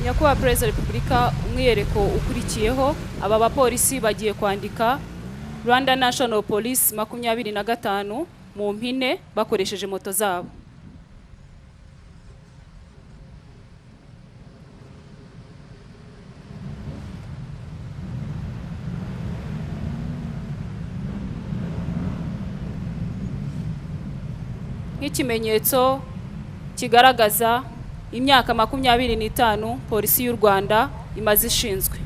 Nyakubahwa Perezida wa Repubulika, umwiyereko ukurikiyeho aba bapolisi bagiye kwandika Rwanda National Police 25 mu mpine bakoresheje moto zabo. Nk'ikimenyetso kigaragaza imyaka 25 polisi y'u Rwanda imaze ishinzwe.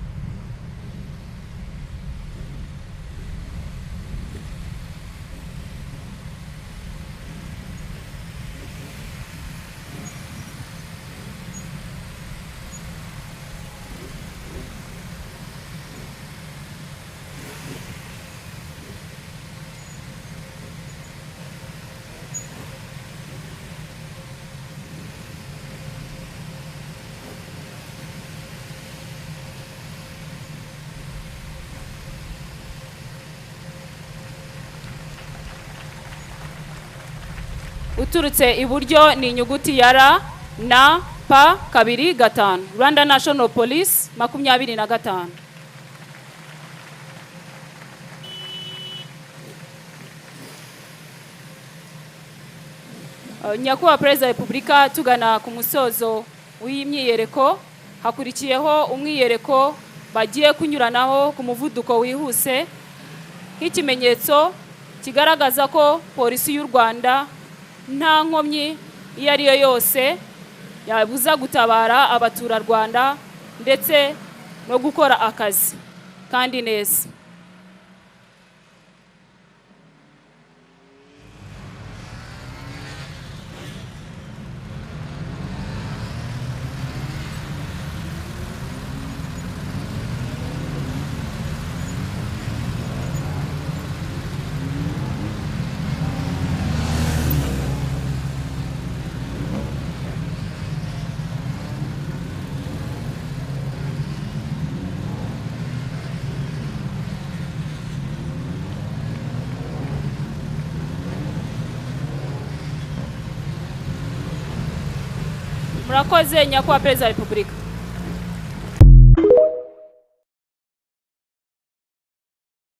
Uturutse iburyo ni inyuguti ya R na P 2 Rwanda National Police 25. Nyakubahwa Perezida wa Repubulika, tugana ku musozo w'imyiyereko, hakurikiyeho umwiyereko bagiye kunyuranaho ku muvuduko wihuse nk'ikimenyetso kigaragaza ko polisi y'u Rwanda nta nkomyi iyo ari yo yose yabuza gutabara abaturarwanda ndetse no gukora akazi kandi neza. Murakoze Nyakubahwa Perezida wa Repubulika.